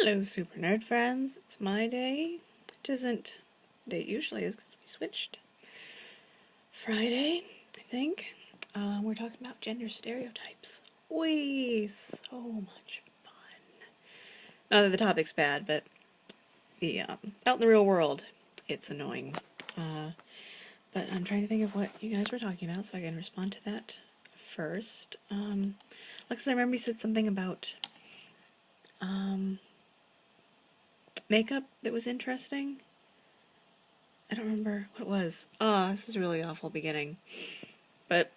Hello, Super Nerd friends. It's my day. It isn't the day it usually is because we switched. Friday, I think. We're talking about gender stereotypes. Whee! So much fun. Not that the topic's bad, but out in the real world, it's annoying. But I'm trying to think of what you guys were talking about so I can respond to that first. Lex, I remember you said something about makeup that was interesting. I don't remember what it was. This is a really awful beginning. But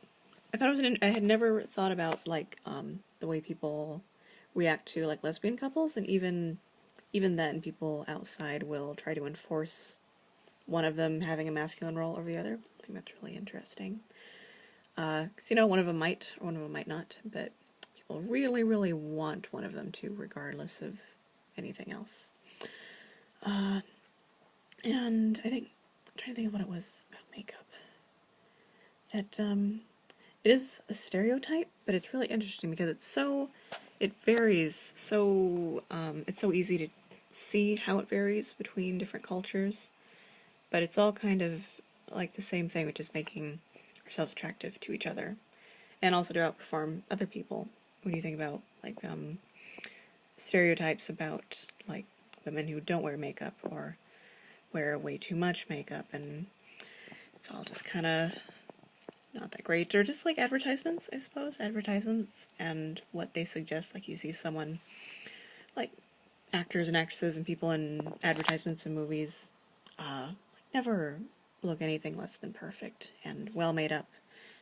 I thought it was I had never thought about the way people react to like lesbian couples, and even then people outside will try to enforce one of them having a masculine role over the other. I think that's really interesting. 'Cause one of them might or one of them might not, but people really, really want one of them to, regardless of anything else. And I'm trying to think of what it was about makeup. That, it is a stereotype, but it's really interesting because it varies so, it's so easy to see how it varies between different cultures, but it's all kind of like the same thing, which is making ourselves attractive to each other, and also to outperform other people. When you think about, stereotypes about, women who don't wear makeup, or wear way too much makeup, and it's all just kind of not that great. Or just like advertisements, I suppose. Advertisements and what they suggest. Like you see someone, like actors and actresses and people in advertisements and movies, never look anything less than perfect and well made up.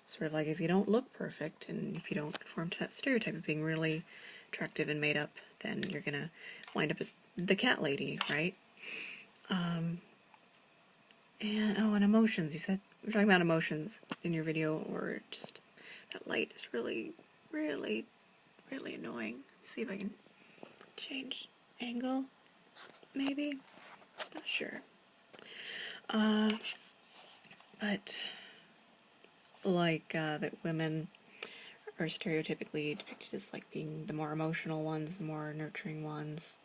Sort of like if you don't look perfect and if you don't conform to that stereotype of being really attractive and made up, then you're gonna wind up as the cat lady, right? And emotions. You said we were talking about emotions in your video, or just that light is really, really, really annoying. Let me see if I can change angle, maybe. Not sure. But that women are stereotypically depicted as being the more emotional ones, the more nurturing ones.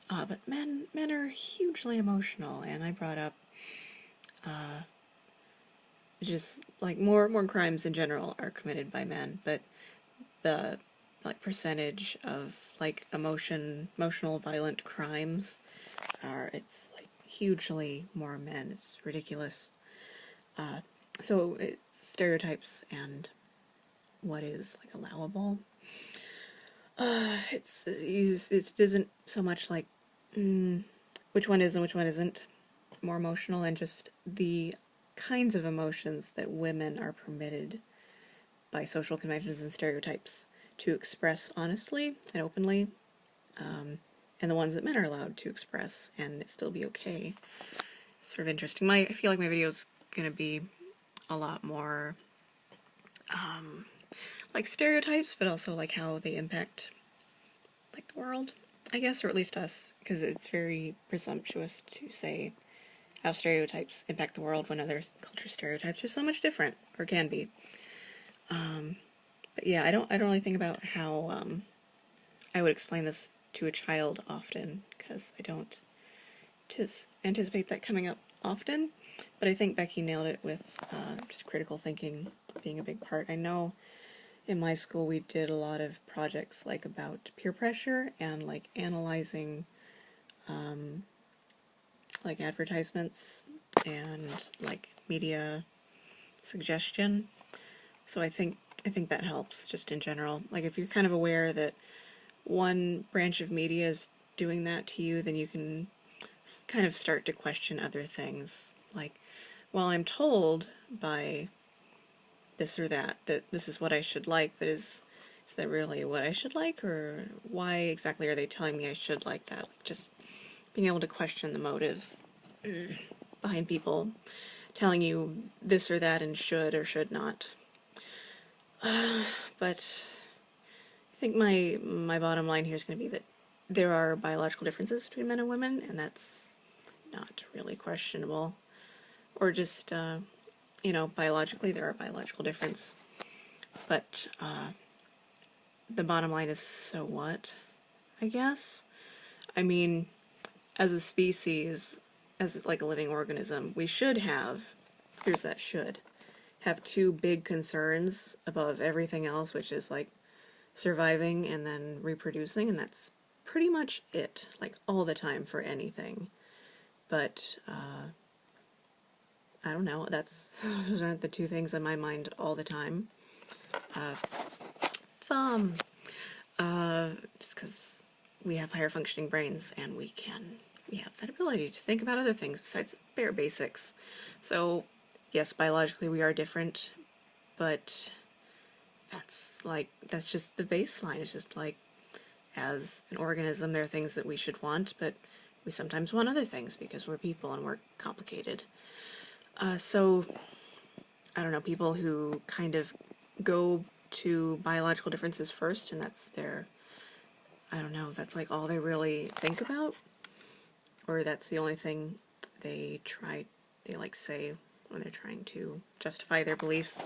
But men are hugely emotional, and I brought up just more crimes in general are committed by men, but the percentage of emotional violent crimes it's hugely more men. It's ridiculous. So it's stereotypes and what is allowable. It isn't so much which one is and which one isn't more emotional, and just the kinds of emotions that women are permitted by social conventions and stereotypes to express honestly and openly, and the ones that men are allowed to express and it still be okay. Sort of interesting. I feel like my video is gonna be a lot more stereotypes, but also how they impact the world, I guess, or at least us, because it's very presumptuous to say how stereotypes impact the world when other culture stereotypes are so much different, or can be. But yeah, I don't really think about how I would explain this to a child often, because I don't anticipate that coming up often. But I think Becky nailed it with just critical thinking being a big part. I know in my school we did a lot of projects about peer pressure and analyzing advertisements and media suggestion. So I think that helps just in general. If you're kind of aware that one branch of media is doing that to you, then you can kind of start to question other things. Well, I'm told by this or that this is what I should like, but is that really what I should like, or why exactly are they telling me I should like that? Just being able to question the motives behind people telling you this or that and should or should not. But I think my bottom line here is going to be that there are biological differences between men and women, and that's not really questionable. Or just, biologically there are biological differences. But the bottom line is, so what, I guess? I mean, as a species, as like a living organism, we should have, here's that should, have two big concerns above everything else, which is like surviving and then reproducing, and that's pretty much it, like all the time for anything. But I don't know, those aren't the two things in my mind all the time. Thumb. Just because we have higher functioning brains and we have that ability to think about other things besides bare basics. So yes, biologically we are different, but that's just the baseline. It's just like, as an organism, there are things that we should want, but we sometimes want other things because we're people and we're complicated. So, I don't know, people who kind of go to biological differences first, and that's I don't know, that's like all they really think about, or that's the only thing they like say when they're trying to justify their beliefs.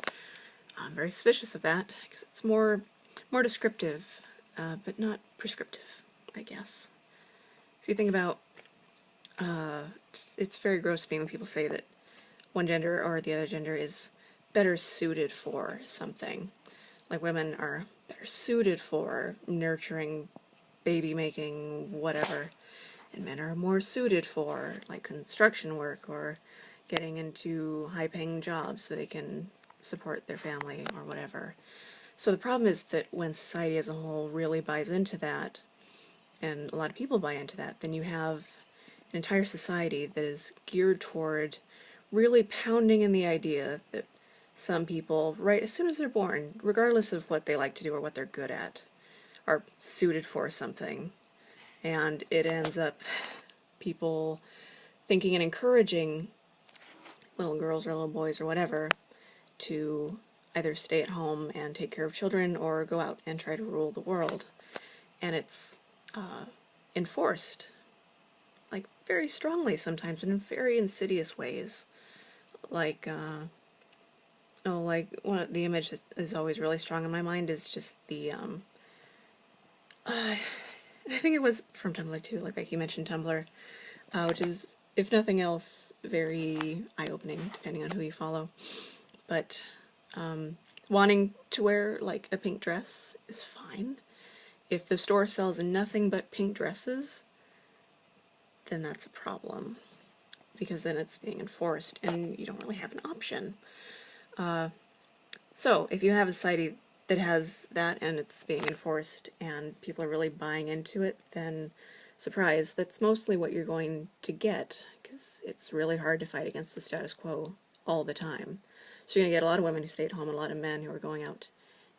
I'm very suspicious of that, because it's more descriptive, but not prescriptive, I guess. So you think about, it's very gross to me when people say that one gender or the other gender is better suited for something. Like women are better suited for nurturing, baby making, whatever, and men are more suited for like construction work or getting into high-paying jobs so they can support their family or whatever. So the problem is that when society as a whole really buys into that, and a lot of people buy into that, then you have an entire society that is geared toward really pounding in the idea that some people, right as soon as they're born, regardless of what they like to do or what they're good at, are suited for something. And it ends up people thinking and encouraging little girls or little boys or whatever to either stay at home and take care of children or go out and try to rule the world. And it's enforced, like very strongly sometimes, in very insidious ways. Like, the image that is always really strong in my mind is just the, I think it was from Tumblr too, like Becky mentioned Tumblr, which is, if nothing else, very eye-opening, depending on who you follow. But wanting to wear like a pink dress is fine. If the store sells nothing but pink dresses, then that's a problem, because then it's being enforced and you don't really have an option. So if you have a society that has that and it's being enforced and people are really buying into it, then surprise, that's mostly what you're going to get, because it's really hard to fight against the status quo all the time. So you're going to get a lot of women who stay at home and a lot of men who are going out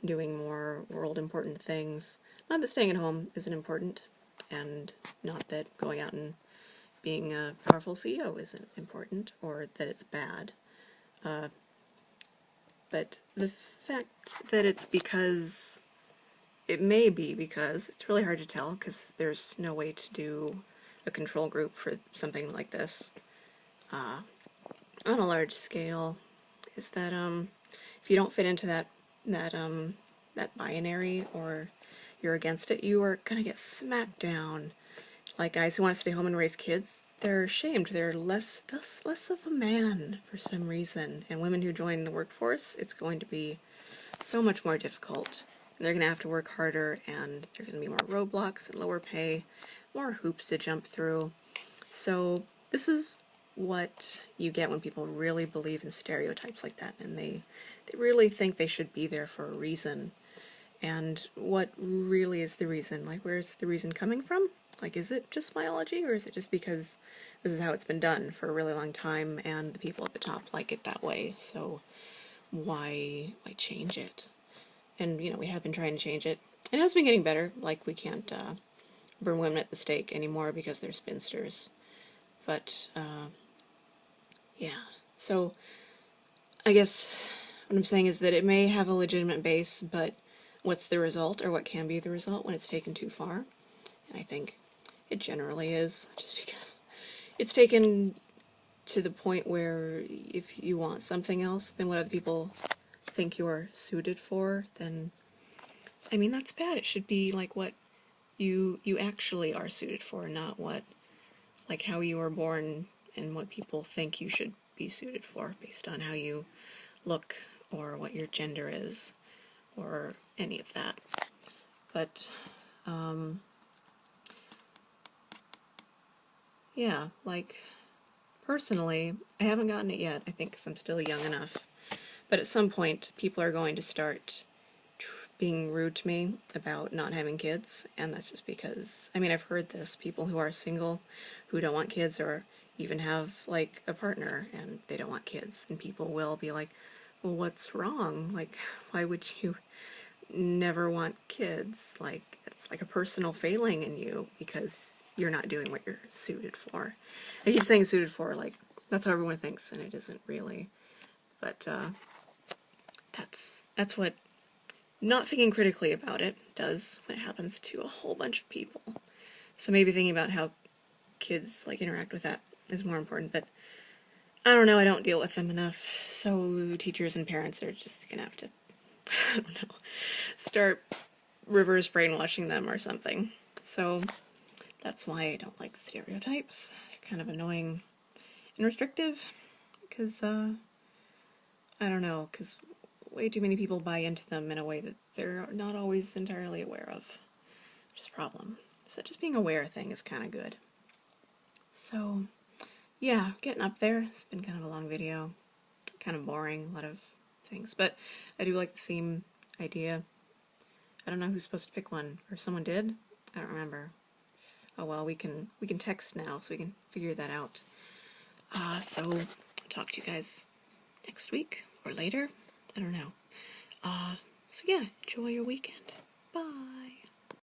and doing more world important things. Not that staying at home isn't important, and not that going out and being a powerful CEO isn't important, or that it's bad. But the fact that it's because, it may be because, it's really hard to tell, because there's no way to do a control group for something like this on a large scale, is that if you don't fit into that binary, or you're against it, you are gonna get smacked down. Like guys who want to stay home and raise kids, they're shamed. They're less of a man for some reason. And women who join the workforce, it's going to be so much more difficult. And they're going to have to work harder, and there's going to be more roadblocks and lower pay, more hoops to jump through. So this is what you get when people really believe in stereotypes like that, and they really think they should be there for a reason. And what really is the reason? Like, where's the reason coming from? Like, is it just biology, or is it just because this is how it's been done for a really long time and the people at the top like it that way? So why change it? And, you know, we have been trying to change it. It has been getting better. Like, we can't burn women at the stake anymore because they're spinsters. But, yeah. So I guess what I'm saying is that it may have a legitimate base, but what's the result, or what can be the result when it's taken too far? And I think it generally is, just because it's taken to the point where if you want something else than what other people think you're suited for, then, I mean, that's bad. It should be like what you actually are suited for, not what, like how you were born and what people think you should be suited for based on how you look or what your gender is or any of that. But yeah, like personally, I haven't gotten it yet, I think, because I'm still young enough. But at some point, people are going to start being rude to me about not having kids, and that's just because, I mean, I've heard this, people who are single, who don't want kids, or even have, like, a partner, and they don't want kids, and people will be like, well, what's wrong? Like, why would you never want kids? Like, it's like a personal failing in you, because you're not doing what you're suited for. I keep saying suited for, like, that's how everyone thinks, and it isn't really. But, that's what not thinking critically about it does when it happens to a whole bunch of people. So maybe thinking about how kids like interact with that is more important, but I don't know, I don't deal with them enough. So teachers and parents are just gonna have to, I don't know, start reverse brainwashing them or something. So that's why I don't like stereotypes. They're kind of annoying and restrictive, because I don't know, because way too many people buy into them in a way that they're not always entirely aware of, which is a problem. So just being aware thing is kind of good. So yeah, getting up there. It's been kind of a long video, kind of boring, a lot of things, but I do like the theme idea. I don't know who's supposed to pick one, or someone did? I don't remember. Oh well, we can text now, so we can figure that out. So talk to you guys next week or later. I don't know. So yeah, enjoy your weekend. Bye.